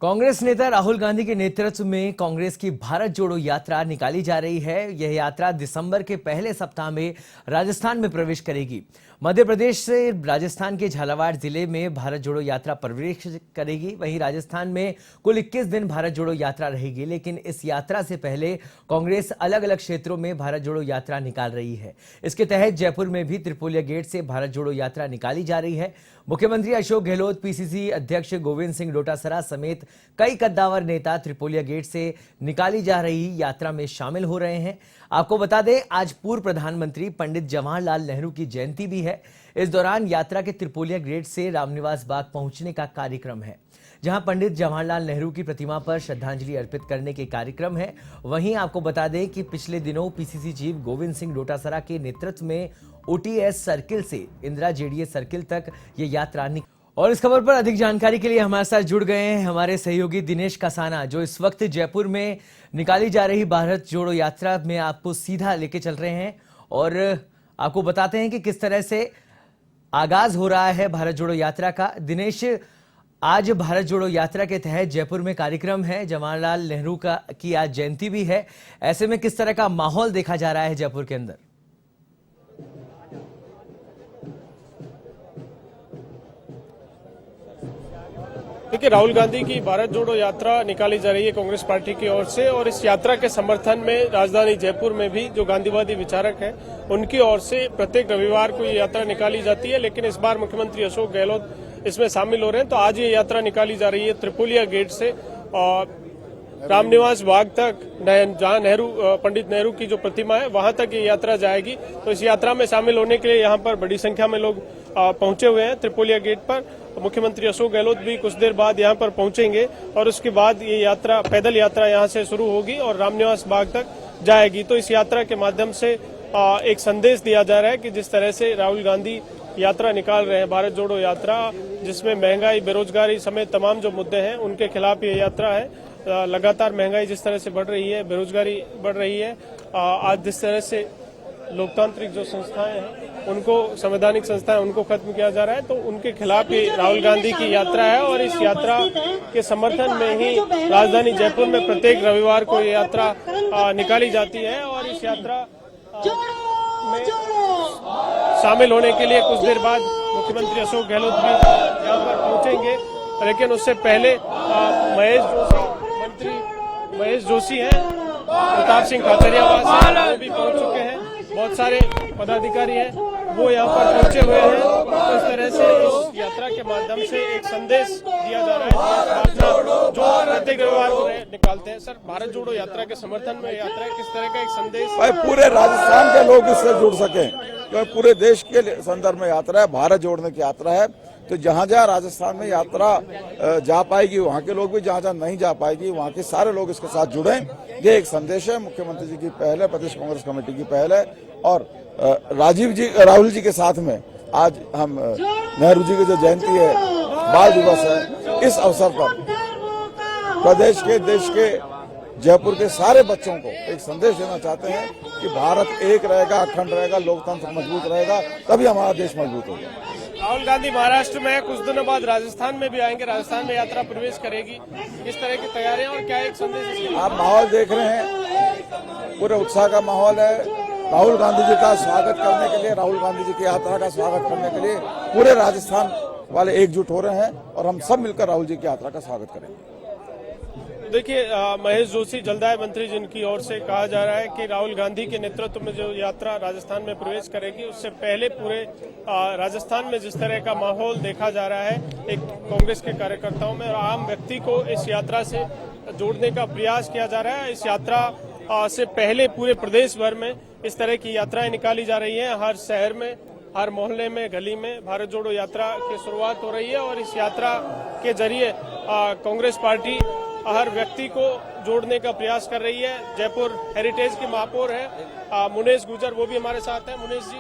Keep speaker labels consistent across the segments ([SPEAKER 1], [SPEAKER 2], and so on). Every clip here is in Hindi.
[SPEAKER 1] कांग्रेस नेता राहुल गांधी के नेतृत्व में कांग्रेस की भारत जोड़ो यात्रा निकाली जा रही है। यह यात्रा दिसंबर के पहले सप्ताह में राजस्थान में प्रवेश करेगी। मध्य प्रदेश से राजस्थान के झालावाड़ जिले में भारत जोड़ो यात्रा प्रवेश करेगी। वहीं राजस्थान में कुल 21 दिन भारत जोड़ो यात्रा रहेगी। लेकिन इस यात्रा से पहले कांग्रेस अलग अलग क्षेत्रों में भारत जोड़ो यात्रा निकाल रही है। इसके तहत जयपुर में भी त्रिपोलिया गेट से भारत जोड़ो यात्रा निकाली जा रही है। मुख्यमंत्री अशोक गहलोत, पीसीसी अध्यक्ष गोविंद सिंह डोटासरा समेत कई कद्दावर नेता त्रिपोलिया गेट से निकाली जा रही यात्रा में शामिल हो रहे हैं। आपको बता दें, आज पूर्व प्रधानमंत्री पंडित जवाहरलाल नेहरू की जयंती भी है। इस दौरान यात्रा के त्रिपोलिया गेट से रामनिवास बाग पहुंचने का कार्यक्रम है, जहां पंडित जवाहरलाल नेहरू की प्रतिमा पर श्रद्धांजलि अर्पित करने के कार्यक्रम है। वहीं आपको बता दें कि पिछले दिनों पीसीसी चीफ गोविंद सिंह डोटासरा के नेतृत्व में ओटीएस सर्किल से इंदिरा जेडीएस सर्किल तक ये यात्रा और इस खबर पर अधिक जानकारी के लिए हमारे साथ जुड़ गए हैं हमारे सहयोगी दिनेश कसाना, जो इस वक्त जयपुर में निकाली जा रही भारत जोड़ो यात्रा में आपको सीधा लेके चल रहे हैं और आपको बताते हैं कि किस तरह से आगाज हो रहा है भारत जोड़ो यात्रा का। दिनेश, आज भारत जोड़ो यात्रा के तहत जयपुर में कार्यक्रम है, जवाहरलाल नेहरू की आज जयंती भी है। ऐसे में किस तरह का माहौल देखा जा रहा है जयपुर के अंदर?
[SPEAKER 2] देखिए, राहुल गांधी की भारत जोड़ो यात्रा निकाली जा रही है कांग्रेस पार्टी की ओर से, और इस यात्रा के समर्थन में राजधानी जयपुर में भी जो गांधीवादी विचारक हैं उनकी ओर से प्रत्येक रविवार को ये यात्रा निकाली जाती है। लेकिन इस बार मुख्यमंत्री अशोक गहलोत इसमें शामिल हो रहे हैं, तो आज ये यात्रा निकाली जा रही है त्रिपोलिया गेट से रामनिवास बाग तक, जहां पंडित नेहरू की जो प्रतिमा है वहां तक ये यात्रा जाएगी। तो इस यात्रा में शामिल होने के लिए यहाँ पर बड़ी संख्या में लोग पहुंचे हुए हैं त्रिपोलिया गेट पर। मुख्यमंत्री अशोक गहलोत भी कुछ देर बाद यहाँ पर पहुंचेंगे और उसके बाद ये यात्रा, पैदल यात्रा यहाँ से शुरू होगी और रामनिवास बाग तक जाएगी। तो इस यात्रा के माध्यम से एक संदेश दिया जा रहा है कि जिस तरह से राहुल गांधी यात्रा निकाल रहे हैं, भारत जोड़ो यात्रा, जिसमें महंगाई, बेरोजगारी समेत तमाम जो मुद्दे हैं उनके खिलाफ ये यात्रा है। लगातार महंगाई जिस तरह से बढ़ रही है, बेरोजगारी बढ़ रही है, आज जिस तरह से लोकतांत्रिक जो संस्थाएं हैं उनको, संवैधानिक संस्थाएं, उनको खत्म किया जा रहा है, तो उनके खिलाफ ये राहुल गांधी की यात्रा है। और इस यात्रा के समर्थन में ही राजधानी जयपुर में प्रत्येक रविवार को ये यात्रा निकाली जाती है। और इस यात्रा में शामिल होने के लिए कुछ देर बाद मुख्यमंत्री अशोक गहलोत भी यहाँ पर पहुंचेंगे। लेकिन उससे पहले महेश जोशी हैं, प्रताप सिंह खाचरियावास वो भी पहुंच चुके हैं, बहुत सारे पदाधिकारी हैं वो यहाँ पर पहुंचे हुए हैं। तो इस तरह से इस यात्रा के माध्यम से एक संदेश दिया जा रहा है जो प्रत्येक रविवार को निकालते हैं। सर, भारत जोड़ो यात्रा के समर्थन में यात्रा है, किस तरह का एक संदेश
[SPEAKER 3] भाई पूरे राजस्थान के लोग इससे जुड़ सकें, क्योंकि पूरे देश के संदर्भ में यात्रा है, भारत जोड़ने की यात्रा है। तो जहां जहां राजस्थान में यात्रा जा पाएगी वहां के लोग भी, जहां जहां नहीं जा पाएगी वहां के सारे लोग इसके साथ जुड़ें। ये एक संदेश है, मुख्यमंत्री जी की पहल है, प्रदेश कांग्रेस कमेटी की पहल है। और राहुल जी के साथ में आज हम नेहरू जी की जो जयंती है, बाल दिवस है, इस अवसर पर प्रदेश के, देश के, जयपुर के सारे बच्चों को एक संदेश देना चाहते हैं कि भारत एक रहेगा, अखंड रहेगा, लोकतंत्र मजबूत रहेगा, तभी हमारा देश मजबूत होगा।
[SPEAKER 2] राहुल गांधी महाराष्ट्र में कुछ दिनों बाद राजस्थान में भी आएंगे, राजस्थान में यात्रा प्रवेश करेगी, किस तरह की तैयारियां और क्या एक संदेश?
[SPEAKER 3] आप माहौल देख रहे हैं, पूरे उत्साह का माहौल है। राहुल गांधी जी का स्वागत करने के लिए, राहुल गांधी जी की यात्रा का स्वागत करने के लिए पूरे राजस्थान वाले एकजुट हो रहे हैं और हम सब मिलकर राहुल जी की यात्रा का स्वागत करेंगे।
[SPEAKER 2] देखिए, महेश जोशी जलदाय मंत्री, जिनकी ओर से कहा जा रहा है कि राहुल गांधी के नेतृत्व में जो यात्रा राजस्थान में प्रवेश करेगी, उससे पहले पूरे राजस्थान में जिस तरह का माहौल देखा जा रहा है एक कांग्रेस के कार्यकर्ताओं में और आम व्यक्ति को इस यात्रा से जोड़ने का प्रयास किया जा रहा है। इस यात्रा से पहले पूरे प्रदेश भर में इस तरह की यात्राएं निकाली जा रही हैं। हर शहर में, हर मोहल्ले में, गली में भारत जोड़ो यात्रा की शुरुआत हो रही है और इस यात्रा के जरिए कांग्रेस पार्टी हर व्यक्ति को जोड़ने का प्रयास कर रही है। जयपुर हेरिटेज की महापौर है मुनेश गुर्जर, वो भी हमारे साथ हैं। मुनेश जी,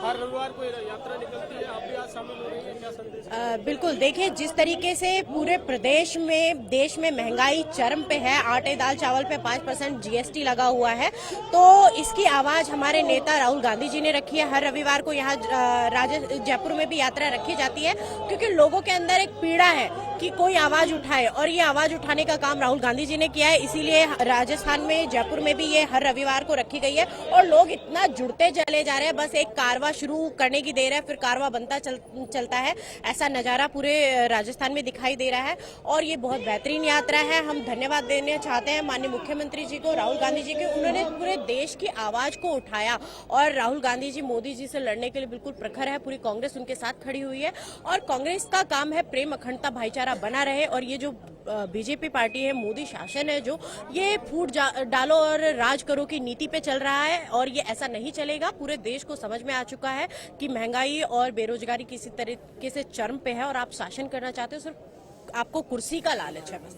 [SPEAKER 2] हर रविवार को यात्रा निकलती है, आप भी आज शामिल हो रही हैं, क्या संदेश?
[SPEAKER 4] बिल्कुल, देखिए जिस तरीके से पूरे प्रदेश में देश में महंगाई चरम पे है, आटे दाल चावल पे 5% जीएसटी लगा हुआ है, तो इसकी आवाज हमारे नेता राहुल गांधी जी ने रखी है। हर रविवार को यहाँ जयपुर में भी यात्रा रखी जाती है, क्योंकि लोगों के अंदर एक पीड़ा है कि कोई आवाज उठाए, और ये आवाज उठाने का काम राहुल गांधी जी ने किया है। इसीलिए राजस्थान में जयपुर में भी ये हर रविवार को रखी गई है, और लोग इतना जुड़ते चले जा रहे हैं, बस एक कारवां शुरू करने की देर है, फिर कारवां बनता चलता है। ऐसा नजारा पूरे राजस्थान में दिखाई दे रहा है, और ये बहुत बेहतरीन यात्रा है। हम धन्यवाद देने चाहते हैं माननीय मुख्यमंत्री जी को, राहुल गांधी जी को। उन्होंने पूरे देश की आवाज को उठाया, और राहुल गांधी जी मोदी जी से लड़ने के लिए बिल्कुल प्रखर है। पूरी कांग्रेस उनके साथ खड़ी हुई है, और कांग्रेस का काम है प्रेम, अखंडता, भाईचारा बना रहे। और ये जो बीजेपी पार्टी है, मोदी शासन है, जो ये फूट डालो और राज करो की नीति पे चल रहा है, और ये ऐसा नहीं चलेगा। पूरे देश को समझ में आ चुका है कि महंगाई और बेरोजगारी किसी तरीके से चरम पे है, और आप शासन करना चाहते हो, सिर्फ आपको कुर्सी का लालच है बस।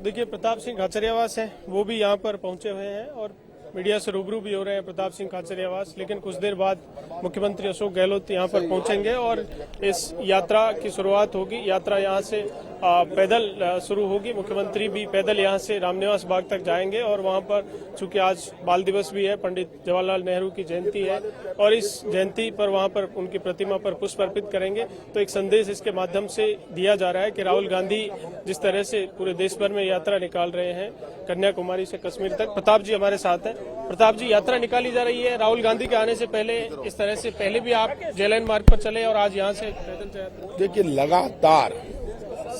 [SPEAKER 2] देखिए, प्रताप सिंह खाचरियावास हैं, वो भी यहाँ पर पहुंचे हुए हैं और मीडिया से रूबरू भी हो रहे हैं। प्रताप सिंह खाचरियावास, लेकिन कुछ देर बाद मुख्यमंत्री अशोक गहलोत यहाँ पर पहुंचेंगे और इस यात्रा की शुरुआत होगी। यात्रा यहाँ से पैदल शुरू होगी। मुख्यमंत्री भी पैदल यहाँ से रामनिवास बाग तक जाएंगे, और वहाँ पर चूंकि आज बाल दिवस भी है, पंडित जवाहरलाल नेहरू की जयंती है, और इस जयंती पर वहाँ पर उनकी प्रतिमा पर पुष्प अर्पित करेंगे। तो एक संदेश इसके माध्यम से दिया जा रहा है कि राहुल गांधी जिस तरह से पूरे देश भर में यात्रा निकाल रहे हैं, कन्याकुमारी से कश्मीर तक। प्रताप जी हमारे साथ हैं। प्रताप जी, यात्रा निकाली जा रही है, राहुल गांधी के आने से पहले इस तरह से पहले भी आप जेलैन मार्ग पर चले, और आज यहाँ से पैदल यात्रा।
[SPEAKER 5] देखिए, लगातार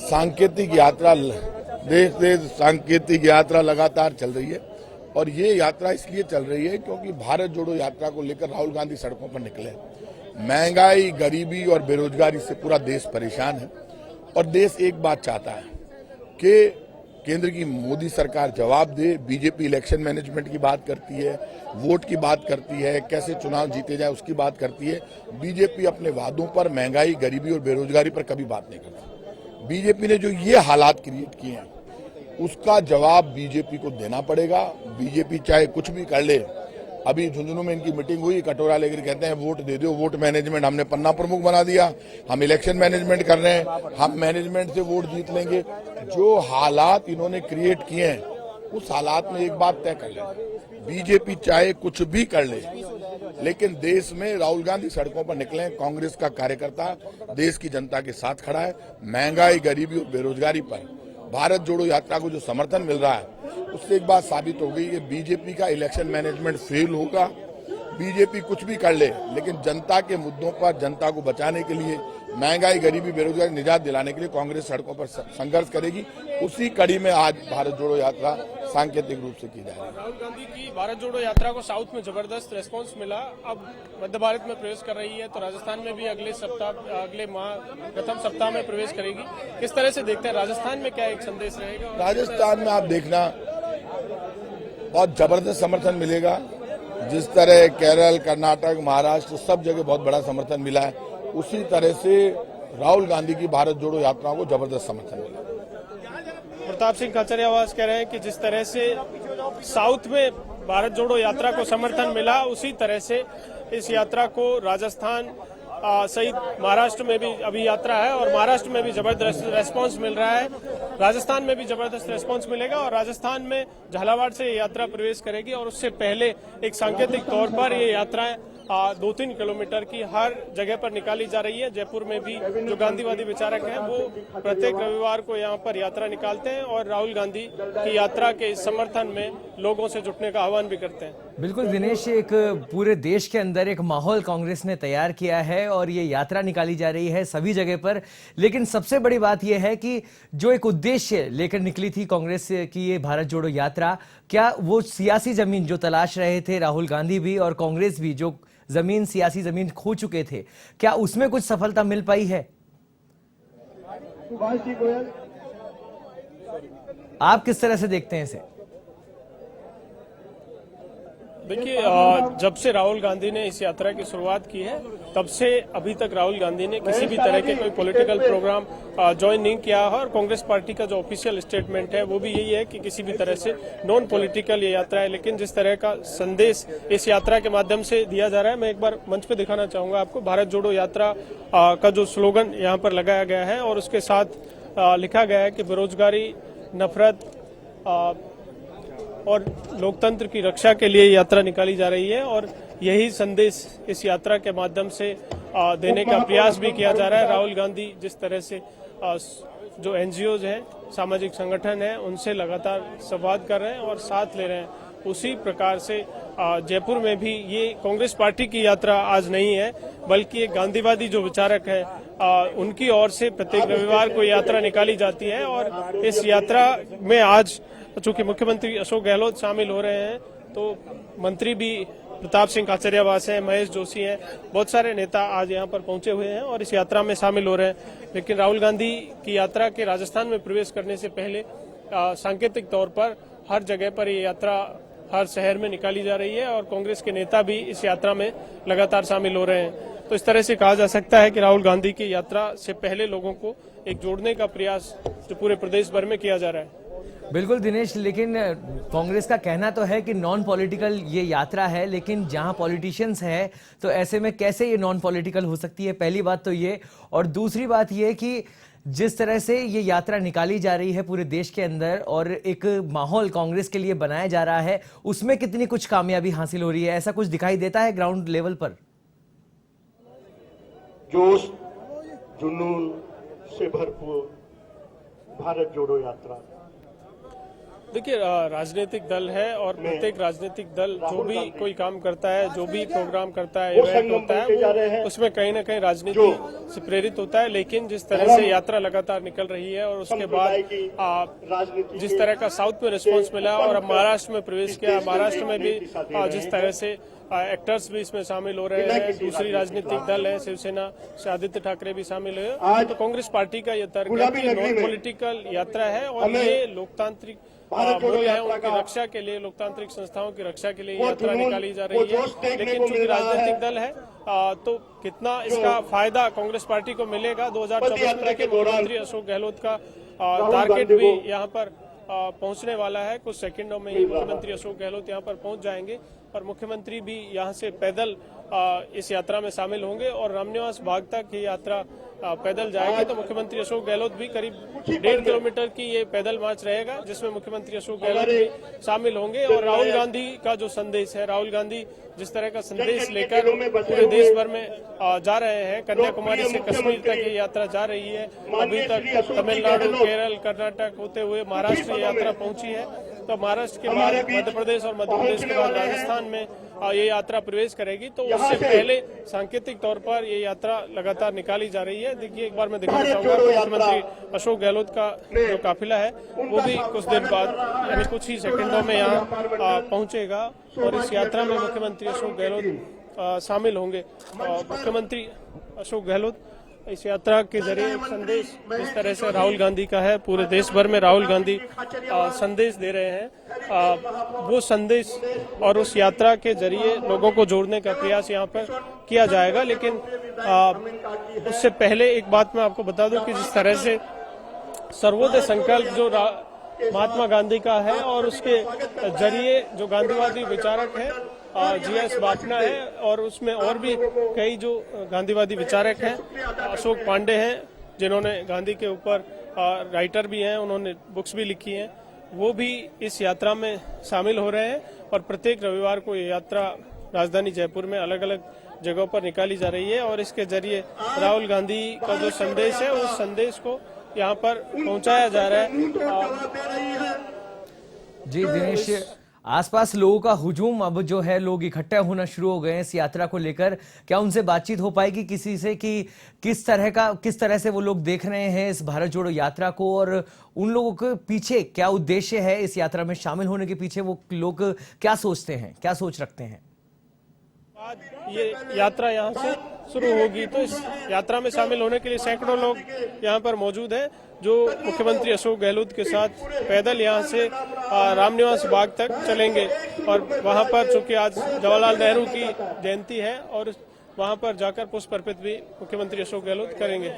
[SPEAKER 5] सांकेतिक यात्रा, देश सांकेतिक यात्रा लगातार चल रही है, और ये यात्रा इसलिए चल रही है क्योंकि भारत जोड़ो यात्रा को लेकर राहुल गांधी सड़कों पर निकले। महंगाई, गरीबी और बेरोजगारी से पूरा देश परेशान है, और देश एक बात चाहता है कि केंद्र की मोदी सरकार जवाब दे। बीजेपी इलेक्शन मैनेजमेंट की बात करती है, वोट की बात करती है, कैसे चुनाव जीते जाए उसकी बात करती है। बीजेपी अपने वादों पर, महंगाई, गरीबी और बेरोजगारी पर कभी बात नहीं करती। बीजेपी ने जो ये हालात क्रिएट किए हैं, उसका जवाब बीजेपी को देना पड़ेगा। बीजेपी चाहे कुछ भी कर ले। अभी झुंझुनू में इनकी मीटिंग हुई, कटोरा लेकर कहते हैं वोट दे दो, वोट मैनेजमेंट हमने पन्ना प्रमुख बना दिया, हम इलेक्शन मैनेजमेंट कर रहे हैं, हम मैनेजमेंट से वोट जीत लेंगे। जो हालात इन्होंने क्रिएट किए हैं, उस हालात में एक बात तय कर ले, बीजेपी चाहे कुछ भी कर ले, लेकिन देश में राहुल गांधी सड़कों पर निकले। कांग्रेस का कार्यकर्ता देश की जनता के साथ खड़ा है। महंगाई, गरीबी और बेरोजगारी पर भारत जोड़ो यात्रा को जो समर्थन मिल रहा है, उससे एक बात साबित हो गई कि बीजेपी का इलेक्शन मैनेजमेंट फेल होगा। बीजेपी कुछ भी कर ले, लेकिन जनता के मुद्दों पर, जनता को बचाने के लिए, महंगाई, गरीबी, बेरोजगारी निजात दिलाने के लिए कांग्रेस सड़कों पर संघर्ष करेगी। उसी कड़ी में आज भारत जोड़ो यात्रा सांकेतिक रूप से की जा रही है।
[SPEAKER 2] राहुल गांधी की भारत जोड़ो यात्रा को साउथ में जबरदस्त रेस्पॉन्स मिला, अब मध्य भारत में प्रवेश कर रही है, तो राजस्थान में भी अगले माह प्रथम सप्ताह में प्रवेश करेगी। किस तरह से देखते हैं राजस्थान में, क्या एक संदेश रहेगा?
[SPEAKER 5] राजस्थान में आप देखना बहुत जबरदस्त समर्थन मिलेगा। जिस तरह केरल, कर्नाटक, महाराष्ट्र सब जगह बहुत बड़ा समर्थन मिला है, उसी तरह से राहुल गांधी की भारत जोड़ो यात्रा को जबरदस्त समर्थन मिला।
[SPEAKER 2] प्रताप सिंह खाचरियावास कह रहे हैं कि जिस तरह से साउथ में भारत जोड़ो यात्रा को समर्थन मिला, उसी तरह से इस यात्रा को राजस्थान सहित महाराष्ट्र में भी अभी यात्रा है, और महाराष्ट्र में भी जबरदस्त रेस्पॉन्स मिल रहा है। राजस्थान में भी जबरदस्त रेस्पॉन्स मिलेगा, और राजस्थान में झालावाड़ से ये यात्रा प्रवेश करेगी, और उससे पहले एक सांकेतिक तौर पर ये यात्राएं 2-3 किलोमीटर की हर जगह पर निकाली जा रही है। जयपुर में भी जो गांधीवादी विचारक हैं, वो प्रत्येक रविवार को यहाँ पर यात्रा निकालते हैं, और राहुल गांधी की यात्रा के समर्थन में लोगों से जुटने का आह्वान भी करते हैं।
[SPEAKER 1] बिल्कुल दिनेश, एक पूरे देश के अंदर एक माहौल कांग्रेस ने तैयार किया है, और ये यात्रा निकाली जा रही है सभी जगह पर। लेकिन सबसे बड़ी बात यह है कि जो एक उद्देश्य लेकर निकली थी कांग्रेस की ये भारत जोड़ो यात्रा, क्या वो सियासी जमीन जो तलाश रहे थे राहुल गांधी भी और कांग्रेस भी, जो सियासी जमीन खो चुके थे, क्या उसमें कुछ सफलता मिल पाई है? आप किस तरह से देखते हैं इसे?
[SPEAKER 2] देखिए, जब से राहुल गांधी ने इस यात्रा की शुरुआत की है तब से अभी तक राहुल गांधी ने किसी भी तरह के कोई पॉलिटिकल प्रोग्राम ज्वाइन नहीं किया है और कांग्रेस पार्टी का जो ऑफिशियल स्टेटमेंट है वो भी यही है कि किसी भी तरह से नॉन पॉलिटिकल ये यात्रा है। लेकिन जिस तरह का संदेश इस यात्रा के माध्यम से दिया जा रहा है, मैं एक बार मंच पे दिखाना चाहूंगा आपको। भारत जोड़ो यात्रा का जो स्लोगन यहाँ पर लगाया गया है और उसके साथ लिखा गया है कि बेरोजगारी, नफरत और लोकतंत्र की रक्षा के लिए यात्रा निकाली जा रही है और यही संदेश इस यात्रा के माध्यम से देने का प्रयास भी किया जा रहा है। राहुल गांधी जिस तरह से जो एनजीओज हैं, सामाजिक संगठन हैं, उनसे लगातार संवाद कर रहे हैं और साथ ले रहे हैं, उसी प्रकार से जयपुर में भी ये कांग्रेस पार्टी की यात्रा आज नहीं है बल्कि एक गांधीवादी जो विचारक है उनकी ओर से प्रत्येक रविवार को यात्रा निकाली जाती है। और इस यात्रा में आज चूंकि मुख्यमंत्री अशोक गहलोत शामिल हो रहे हैं तो मंत्री भी प्रताप सिंह खाचरियावास हैं, महेश जोशी हैं, बहुत सारे नेता आज यहाँ पर पहुंचे हुए हैं और इस यात्रा में शामिल हो रहे हैं। लेकिन राहुल गांधी की यात्रा के राजस्थान में प्रवेश करने से पहले सांकेतिक तौर पर हर जगह पर ये यात्रा हर शहर में निकाली जा रही है और कांग्रेस के नेता भी इस यात्रा में लगातार शामिल हो रहे हैं। तो इस तरह से कहा जा सकता है कि राहुल गांधी की यात्रा से पहले लोगों को एक जोड़ने का प्रयास जो पूरे प्रदेश भर में किया जा रहा है।
[SPEAKER 1] बिल्कुल दिनेश, लेकिन कांग्रेस का कहना तो है कि नॉन पॉलिटिकल ये यात्रा है, लेकिन जहां पॉलिटिशियंस है तो ऐसे में कैसे ये नॉन पॉलिटिकल हो सकती है, पहली बात तो ये। और दूसरी बात ये कि जिस तरह से ये यात्रा निकाली जा रही है पूरे देश के अंदर और एक माहौल कांग्रेस के लिए बनाया जा रहा है, उसमें कितनी कुछ कामयाबी हासिल हो रही है, ऐसा कुछ दिखाई देता है ग्राउंड लेवल पर?
[SPEAKER 6] जोश जुनून से भरपूर भारत जोड़ो यात्रा।
[SPEAKER 2] देखिए, राजनीतिक दल है और प्रत्येक राजनीतिक दल जो भी कोई काम करता है, जो भी प्रोग्राम करता है, इवेंट होता है, वो उसमें कहीं ना कहीं राजनीति से प्रेरित होता है। लेकिन जिस तरह से यात्रा लगातार निकल रही है और उसके बाद जिस तरह का साउथ में रिस्पांस मिला और अब महाराष्ट्र में प्रवेश किया, महाराष्ट्र में भी जिस तरह से एक्टर्स भी इसमें शामिल हो रहे हैं, दूसरी राजनीतिक दल है, शिवसेना से आदित्य ठाकरे भी शामिल है। तो कांग्रेस पार्टी का ये तर्क है कि नॉन पॉलिटिकल यात्रा है और ये लोकतांत्रिक मूल्य है उनकी रक्षा के लिए, लोकतांत्रिक संस्थाओं की रक्षा के लिए यात्रा निकाली जा रही है। लेकिन चूंकि राजनीतिक दल है तो कितना इसका फायदा कांग्रेस पार्टी को मिलेगा 2024 में, देखिए मुख्यमंत्री अशोक गहलोत का टारगेट भी यहाँ पर पहुंचने वाला है। कुछ सेकंडों में ही मुख्यमंत्री अशोक गहलोत यहाँ पर पहुंच जाएंगे और मुख्यमंत्री भी यहाँ से पैदल इस यात्रा में शामिल होंगे और रामनिवास बाग तक ये यात्रा पैदल जाएगी। तो मुख्यमंत्री अशोक गहलोत भी करीब 1.5 किलोमीटर की ये पैदल मार्च रहेगा जिसमें मुख्यमंत्री अशोक गहलोत भी शामिल होंगे। और राहुल गांधी का जो संदेश है, राहुल गांधी जिस तरह का संदेश लेकर पूरे देश भर में जा रहे हैं, कन्याकुमारी से कश्मीर तक ये यात्रा जा रही है, अभी तक तमिलनाडु, केरल, कर्नाटक होते हुए महाराष्ट्र ये यात्रा पहुंची है। तो महाराष्ट्र के बाद मध्य प्रदेश और मध्य प्रदेश के बाद राजस्थान में ये यात्रा प्रवेश करेगी। तो उससे पहले सांकेतिक तौर पर ये यात्रा लगातार निकाली जा रही है। देखिए, एक बार मैं दिखाना चाहूंगा मुख्यमंत्री अशोक गहलोत का जो काफिला है वो भी कुछ देर बाद यानी कुछ ही सेकंडों में यहाँ पहुंचेगा और इस यात्रा में मुख्यमंत्री अशोक गहलोत शामिल होंगे। मुख्यमंत्री अशोक गहलोत इस यात्रा के जरिए एक संदेश जिस तरह से राहुल गांधी का है, पूरे देश भर में राहुल गांधी संदेश दे रहे हैं, वो संदेश और उस यात्रा के जरिए लोगों को जोड़ने का प्रयास यहाँ पर किया जाएगा। लेकिन उससे पहले एक बात मैं आपको बता दूं कि जिस तरह से सर्वोदय संकल्प जो महात्मा गांधी का है और उसके जरिए जो गांधीवादी विचारक है GS बापना है और उसमें और भी कई जो गांधीवादी विचारक हैं, अशोक पांडे हैं जिन्होंने गांधी के ऊपर राइटर भी हैं, उन्होंने बुक्स भी लिखी हैं, वो भी इस यात्रा में शामिल हो रहे हैं। और प्रत्येक रविवार को ये यात्रा राजधानी जयपुर में अलग अलग जगहों पर निकाली जा रही है और इसके जरिए राहुल गांधी का जो संदेश है उस संदेश को यहाँ पर पहुंचाया जा रहा है।
[SPEAKER 1] जी दिनेश, आसपास लोगों का हुजूम अब जो है, लोग इकट्ठा होना शुरू हो गए हैं इस यात्रा को लेकर, क्या उनसे बातचीत हो पाएगी किसी से कि किस तरह से वो लोग देख रहे हैं इस भारत जोड़ो यात्रा को और उन लोगों के पीछे क्या उद्देश्य है, इस यात्रा में शामिल होने के पीछे वो लोग क्या सोचते हैं, क्या सोच रखते हैं?
[SPEAKER 2] आज ये यात्रा यहाँ से शुरू होगी, तो इस यात्रा में शामिल होने के लिए सैकड़ों लोग यहाँ पर मौजूद हैं, जो मुख्यमंत्री अशोक गहलोत के साथ पैदल यहाँ से रामनिवास बाग तक चलेंगे। और वहाँ पर चूंकि आज जवाहरलाल नेहरू की जयंती है और वहाँ पर जाकर पुष्प अर्पित भी मुख्यमंत्री अशोक गहलोत करेंगे।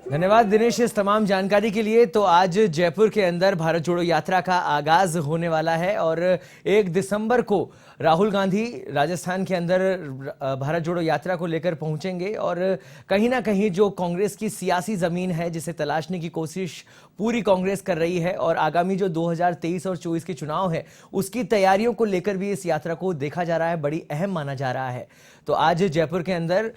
[SPEAKER 1] धन्यवाद दिनेश इस तमाम जानकारी के लिए। तो आज जयपुर के अंदर भारत जोड़ो यात्रा का आगाज होने वाला है और 1 दिसंबर को राहुल गांधी राजस्थान के अंदर भारत जोड़ो यात्रा को लेकर पहुंचेंगे और कहीं ना कहीं जो कांग्रेस की सियासी जमीन है जिसे तलाशने की कोशिश पूरी कांग्रेस कर रही है और आगामी जो 2023 और 24 के चुनाव है उसकी तैयारियों को लेकर भी इस यात्रा को देखा जा रहा है, बड़ी अहम माना जा रहा है। तो आज जयपुर के अंदर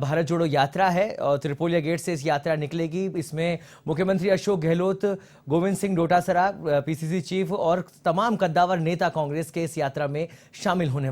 [SPEAKER 1] भारत जोड़ो यात्रा है और त्रिपोलिया गेट से इस यात्रा निकलेगी। इसमें मुख्यमंत्री अशोक गहलोत, गोविंद सिंह डोटासरा, पीसीसी चीफ और तमाम कद्दावर नेता कांग्रेस के इस यात्रा में शामिल होने